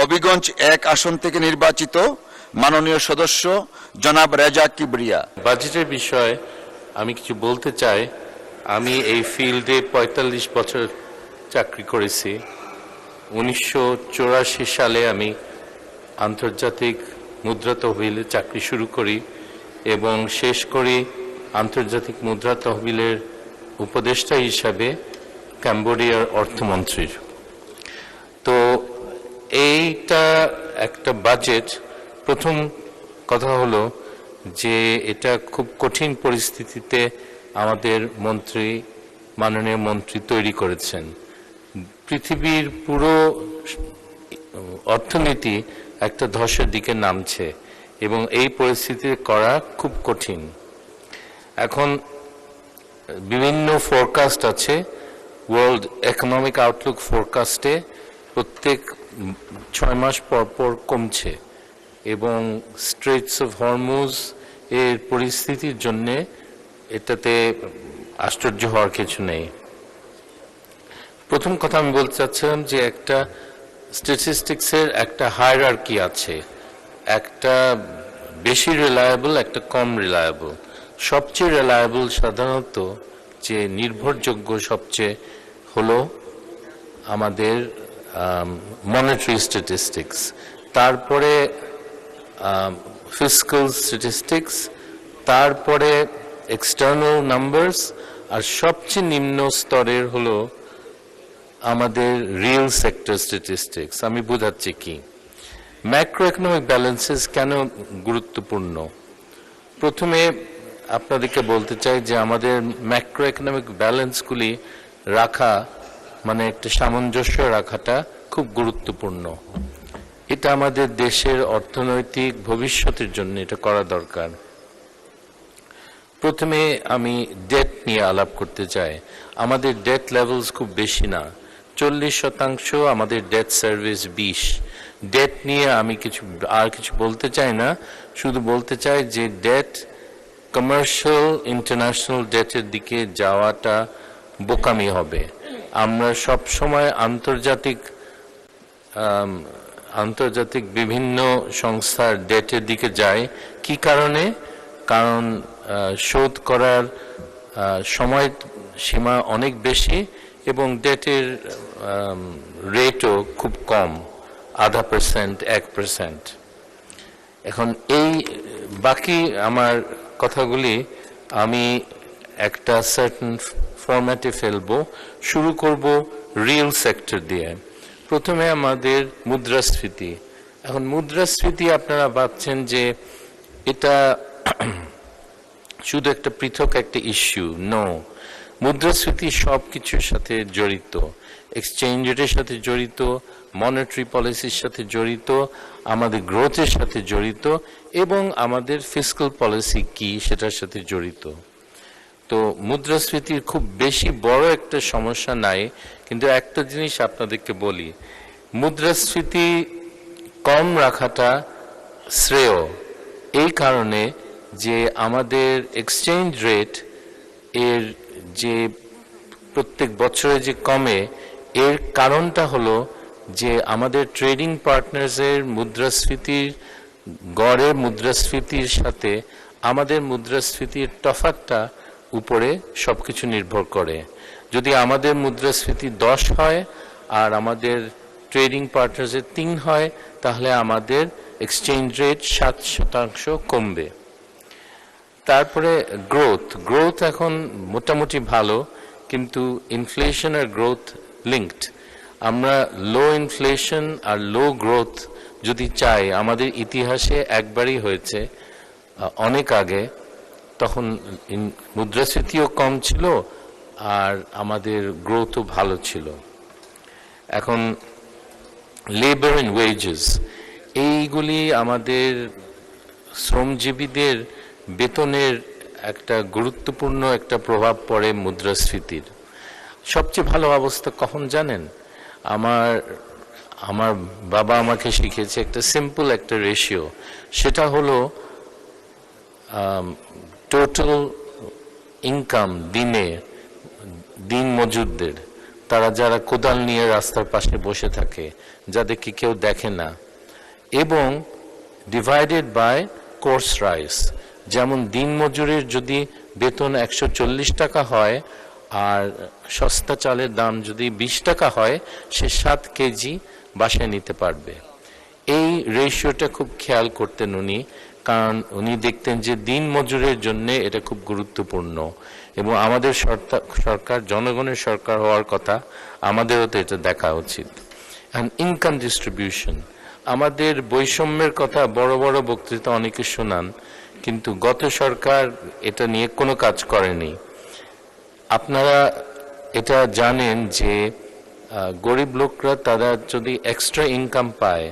হবিগঞ্জ 1 আসন থেকে নির্বাচিত মাননীয় সদস্য জনাব রেজা কিবরিয়া। বাজেটের বিষয়ে আমি কিছু বলতে চাই। আমি এই ফিল্ডে ৪৫ বছর চাকরি করেছি। ১৯৮৪ সালে আমি আন্তর্জাতিক মুদ্রা তহবিলে চাকরি শুরু করি এবং শেষ করি আন্তর্জাতিক মুদ্রা তহবিলের উপদেষ্টা হিসাবে কম্বোডিয়ার অর্থমন্ত্রীর। তো এইটা একটা বাজেট। প্রথম কথা হলো যে এটা খুব কঠিন পরিস্থিতিতে আমাদের মাননীয় মন্ত্রী তৈরি করেছেন। পৃথিবীর পুরো অর্থনীতি একটা ধসের দিকে নামছে এবং এই পরিস্থিতিতে করা খুব কঠিন। এখন বিভিন্ন ফোরকাস্ট আছে। ওয়ার্ল্ড ইকোনমিক আউটলুক ফোরকাস্টে প্রত্যেক 6 মাস পর পর কমছে এবং স্ট্রেটস অফ হরমুজ এর পরিস্থিতির জন্য এটাতে আশ্চর্য হওয়ার কিছু নেই। প্রথম কথা আমি বলতে চাচ্ছিলাম যে একটা স্ট্যাটিস্টিক্সের একটা হায়ারার্কি আছে, একটা বেশি রিলায়েবল, একটা কম রিলায়েবল। সবচেয়ে রিলায়েবল সাধারণত যে নির্ভরযোগ্য সবচেয়ে হলো আমাদের মনিটারি স্ট্যাটিস্টিক্স, তারপরে ফিসক্যাল স্ট্যাটিস্টিক্স, তারপরে এক্সটার্নাল নাম্বারস, আর সবচেয়ে নিম্ন স্তরের হলো আমাদের রিয়েল সেক্টর স্ট্যাটিস্টিক্স। আমি বোঝাচ্ছি কি, ম্যাক্রো ইকোনমিক ব্যালেন্সেস কেন গুরুত্বপূর্ণ। প্রথমে আপনাদেরকে বলতে চাই যে আমাদের ম্যাক্রো ইকোনমিক ব্যালেন্সগুলি রাখা মানে একটা সামঞ্জস্য রাখাটা খুব গুরুত্বপূর্ণ। এটা আমাদের দেশের অর্থনৈতিক ভবিষ্যতের জন্য এটা করা দরকার। প্রথমে আমি ডেট নিয়ে আলাপ করতে চাই। আমাদের ডেট লেভেলস খুব বেশি না, 40% আমাদের ডেট সার্ভিস 20। ডেট নিয়ে আমি কিছু বলতে চাই না, শুধু বলতে চাই যে ডেট কমার্শিয়াল ইন্টারন্যাশনাল ডেটের দিকে যাওয়াটা বোকামি হবে। আমরা সব সময় আন্তর্জাতিক বিভিন্ন সংস্থার ডেটের দিকে যাই। কি কারণে? কারণ শোধ করার সময় সীমা অনেক বেশি এবং ডেটের রেটও খুব কম, 0.5%, 1%। এখন এই বাকি আমার কথাগুলি আমি একটা সার্টেন ফরম্যাটে ফেলবো। শুরু করব রিয়েল সেক্টর দিয়ে। প্রথমে আমাদের মুদ্রাস্ফীতি। এখন মুদ্রাস্ফীতি আপনারা ভাবছেন যে এটা শুধু একটা পৃথক একটা ইস্যু। নো, মুদ্রাস্ফীতি সব কিছুর সাথে জড়িত, এক্সচেঞ্জ রেটের সাথে জড়িত, মনিটারি পলিসির সাথে জড়িত, আমাদের গ্রোথের সাথে জড়িত এবং আমাদের ফিসক্যাল পলিসি কি সেটার সাথে জড়িত। তো মুদ্রাস্ফীতির খুব বেশি বড় একটা সমস্যা নাই, কিন্তু একটা জিনিস আপনাদেরকে বলি, মুদ্রাস্ফীতি কম রাখাটা শ্রেয় এই কারণে যে আমাদের এক্সচেঞ্জ রেট এর যে প্রত্যেক বছরে যে কমে, এর কারণটা হলো যে আমাদের ট্রেডিং পার্টনার্সের মুদ্রাস্ফীতির গড়ে মুদ্রাস্ফীতির সাথে আমাদের মুদ্রাস্ফীতির তফাৎটা উপরে সবকিছু নির্ভর করে। যদি আমাদের মুদ্রাস্ফীতি 10 হয় আর আমাদের ট্রেডিং পার্টনার্সের 3 হয়, তাহলে আমাদের এক্সচেঞ্জ রেট 7% কমবে। তারপরে গ্রোথ এখন মোটামুটি ভালো, কিন্তু ইনফ্লেশন আর গ্রোথ লিঙ্কড। আমরা লো ইনফ্লেশন আর লো গ্রোথ যদি চাই, আমাদের ইতিহাসে একবারই হয়েছে অনেক আগে, তখন মুদ্রাস্ফীতিও কম ছিল আর আমাদের গ্রোথও ভালো ছিল। এখন লেবার এন্ড ওয়েজেস, এইগুলি আমাদের শ্রমজীবীদের বেতনের একটা গুরুত্বপূর্ণ একটা প্রভাব পড়ে মুদ্রাস্ফীতির। সবচেয়ে ভালো অবস্থা কখন জানেন? আমার বাবা আমাকে শিখিয়েছে একটা সিম্পল একটা রেশিও, সেটা হলো টোটাল ইনকাম দিন মজুরদের তারা যারা কোদাল নিয়ে রাস্তার পাশে বসে থাকে, যাদেরকে কেউ দেখে না, এবং ডিভাইডেড বাই কোর্স রাইস। যেমন দিনমজুরের যদি বেতন 140 টাকা হয় আর সস্তা চালের দাম যদি 20 টাকা হয়, সে 7 কেজি বাসায় নিতে পারবে। এই রেশিওটা খুব খেয়াল করতেন উনি, কারণ উনি দেখতেন যে দিন মজুরের জন্য এটা খুব গুরুত্বপূর্ণ, এবং আমাদের সরকার জনগণের সরকার হওয়ার কথা, আমাদেরও তো এটা দেখা উচিত। অ্যান্ড ইনকাম ডিস্ট্রিবিউশন, আমাদের বৈষম্যের কথা বড় বড় বক্তৃতা অনেকে শোনান, কিন্তু গত সরকার এটা নিয়ে কোনো কাজ করেনি। আপনারা এটা জানেন যে গরিব লোকরা তারা যদি এক্সট্রা ইনকাম পায়,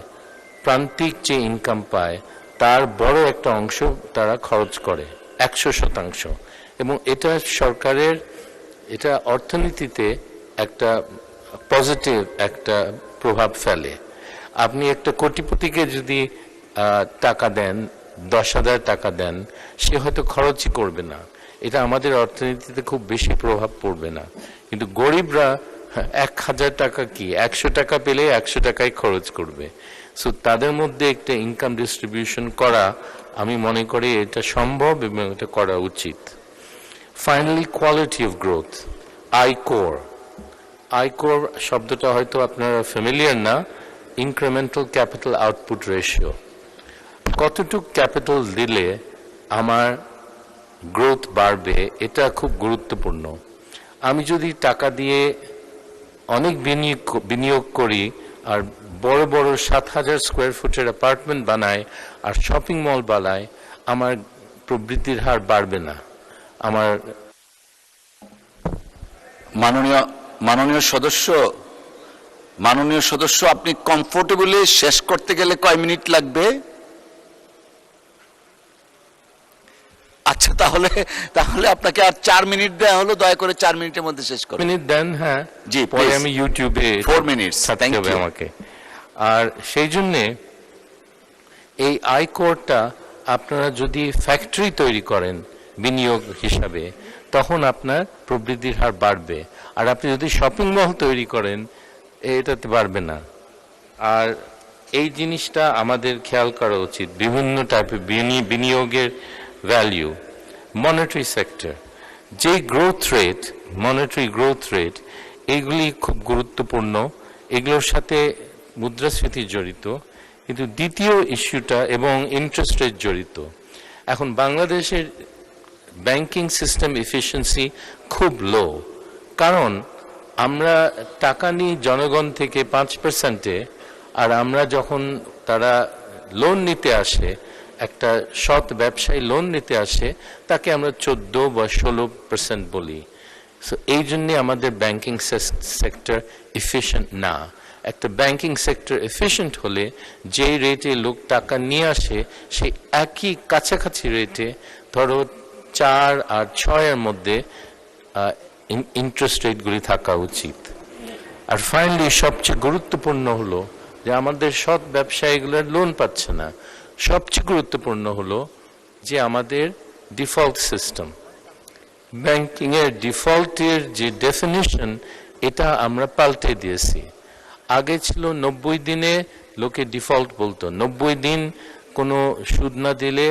প্রান্তিক যে ইনকাম পায়, তার বড় একটা অংশ তারা খরচ করে 100%, এবং এটা সরকারের, এটা অর্থনীতিতে একটা পজিটিভ একটা প্রভাব ফেলে। আপনি একটা কোটিপতিকে যদি টাকা দেন, 10,000 টাকা দেন, সে হয়তো খরচই করবে না, এটা আমাদের অর্থনীতিতে খুব বেশি প্রভাব পড়বে না। কিন্তু গরিবরা 1,000 টাকা কি 100 টাকা পেলে 100 টাকাই খরচ করবে। সো তাদের মধ্যে একটা ইনকাম ডিস্ট্রিবিউশন করা, আমি মনে করি এটা সম্ভব এবং এটা করা উচিত। Finally, quality of growth, ICOR. ICOR শব্দটা হয়তো আপনারা ফ্যামিলিয়ার না, ইনক্রিমেন্টাল ক্যাপিটাল আউটপুট রেশিও। কতটুকু ক্যাপিটাল দিলে আমার গ্রোথ বাড়বে, এটা খুব গুরুত্বপূর্ণ। আমি যদি টাকা দিয়ে অনেক বিনিয়োগ করি আর বড় বড় 7,000 স্কোয়ার ফুটের অ্যাপার্টমেন্ট বানায় আর শপিং মল বানায়, আমার প্রবৃদ্ধির হার বাড়বে না। আমার মাননীয় সদস্য, আপনি কমফোর্টেবলি শেষ করতে গেলে কয় মিনিট লাগবে? আচ্ছা, তাহলে আপনাকে আর 4 মিনিট দেওয়া হলো, দয়া করে 4 মিনিটের মধ্যে শেষ করুন। মিনিট দেন। হ্যাঁ জি, পরে আমি ইউটিউবে 4 মিনিটস থাকতে হবে আমাকে। আর সেই জন্যে এই আয়করটা আপনারা যদি ফ্যাক্টরি তৈরি করেন বিনিয়োগ হিসাবে, তখন আপনার প্রবৃদ্ধির হার বাড়বে। আর আপনি যদি শপিং মল তৈরি করেন, এটাতে বাড়বে না। আর এই জিনিসটা আমাদের খেয়াল করা উচিত। বিভিন্ন টাইপের বিনিয়োগের ভ্যালু, মনিটারি সেক্টর, যে growth rate, monetary growth rate, এগুলি খুব গুরুত্বপূর্ণ। এগুলোর সাথে মুদ্রাস্ফীতি জড়িত, কিন্তু দ্বিতীয় ইস্যুটা এবং ইন্টারেস্ট রেট জড়িত। এখন বাংলাদেশের ব্যাংকিং সিস্টেম এফিসিয়েন্সি খুব লো, কারণ আমরা টাকা নিই জনগণ থেকে 5%-এ, আর আমরা যখন তারা লোন নিতে আসে, একটা সৎ ব্যবসায়ী লোন নিতে আসে, তাকে আমরা 14 বা 16% বলি। সো এই জন্যে আমাদের ব্যাংকিং সেক্টর এফিশিয়েন্ট না। একটা ব্যাংকিং সেক্টর এফিশিয়েন্ট হলে যেই রেটে লোক টাকা নিয়ে আসে, সেই একই কাছাকাছি রেটে, ধরো 4 আর 6-এর মধ্যে ইন্টারেস্ট রেটগুলি থাকা উচিত। আর ফাইনালি, সবচেয়ে গুরুত্বপূর্ণ হলো যে আমাদের সৎ ব্যবসায়ীগুলোর লোন পাচ্ছে না। সবচেয়ে গুরুত্বপূর্ণ হলো যে আমাদের ডিফল্ট সিস্টেম, ব্যাংকিংয়ের ডিফল্টের যে ডেফিনিশন, এটা আমরা পাল্টে দিয়েছি। আগে ছিল 90 দিনে লোকে ডিফল্ট বলতো, 90 দিন কোনো সুদ না দিলে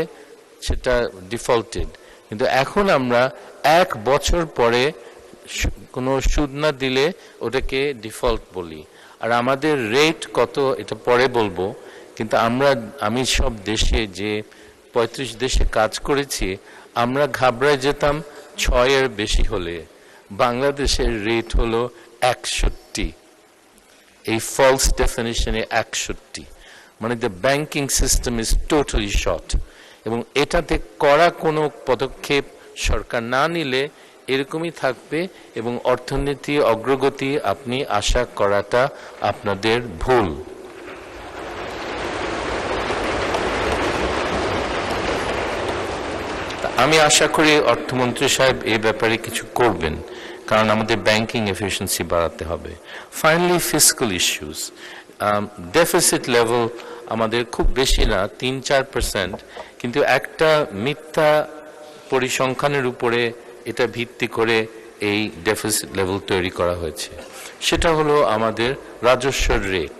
সেটা ডিফল্টেড। কিন্তু এখন আমরা 1 বছর পরে কোনো সুদ না দিলে ওটাকে ডিফল্ট বলি। আর আমাদের রেট কত এটা পরে বলবো, কিন্তু আমি সব দেশে, যে 35 দেশে কাজ করেছি, আমরা ঘাবড়ায় যেতাম 6-এর বেশি হলে। বাংলাদেশের রেট হলো 61, এই ফলস ডেফিনিশনে 61, মানে the banking system is totally short. এবং এটাতে করা কোনো পদক্ষেপ সরকার না নিলে এরকমই থাকবে, এবং অর্থনীতি অগ্রগতি আপনি আশা করাটা আপনাদের ভুল। আমি আশা করি অর্থমন্ত্রী সাহেব এই ব্যাপারে কিছু করবেন, কারণ আমাদের ব্যাংকিং এফিসিয়েন্সি বাড়াতে হবে। Finally, fiscal issues, deficit level আমাদের খুব বেশি না, 3-4%, কিন্তু একটা মিথ্যা পরিসংখ্যানের উপরে এটা ভিত্তি করে এই ডেফিসিট লেভেল তৈরি করা হয়েছে। সেটা হলো আমাদের রাজস্ব রেট।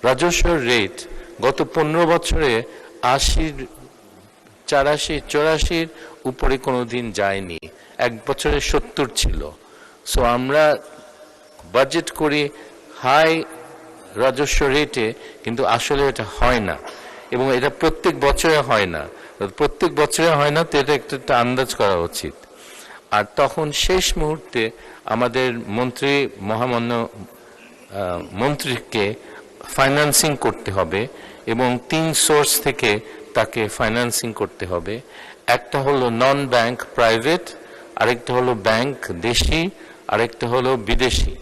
রাজস্ব রেট গত 15 বছরে 80, 84, 84 উপরে কোনোদিন যায়নি, এক বছরে 70 ছিল। সো আমরা বাজেট করি হাই রাজস্ব রেটে, কিন্তু আসলে এটা হয় না, এবং এটা প্রত্যেক বছরে হয় না। প্রত্যেক বছরে হয় না তো এটা একটা আন্দাজ করা উচিত। আর তখন শেষ মুহূর্তে আমাদের মন্ত্রী, মহামান্য মন্ত্রীকে ফাইন্যান্সিং করতে হবে, এবং 3 সোর্স থেকে তাকে ফাইন্যান্সিং করতে হবে। একটা হলো নন ব্যাংক প্রাইভেট, আরেকটা হলো ব্যাংক দেশি, আরেকটা হলো বিদেশি।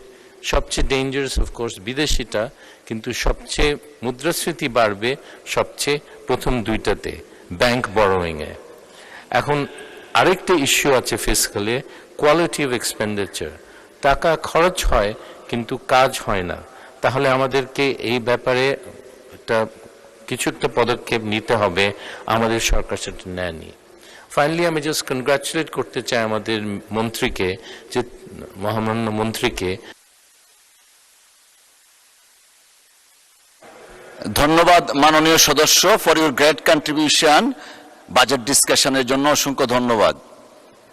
সবচেয়ে ডেঞ্জারাস অফকোর্স বিদেশিটা, কিন্তু সবচেয়ে মুদ্রাস্ফীতি বাড়বে সবচেয়ে প্রথম দুইটাতে, ব্যাংক বরোয়িংয়ে। এখন আরেকটা ইস্যু আছে ফিসকালে, কোয়ালিটি অফ এক্সপেন্ডিচার। টাকা খরচ হয় কিন্তু কাজ হয় না। তাহলে আমাদেরকে এই ব্যাপারে কিছু একটা পদক্ষেপ নিতে হবে, আমাদের সরকার সেটা নেয়নি। ফাইনালি আমি জাস্ট কনগ্রাচুলেট করতে চাই আমাদের মন্ত্রীকে, যে মহামান্য মন্ত্রীকে। ধন্যবাদ মাননীয় সদস্য, for your great contribution budget ডিসকাশনের জন্য অসংখ্য ধন্যবাদ।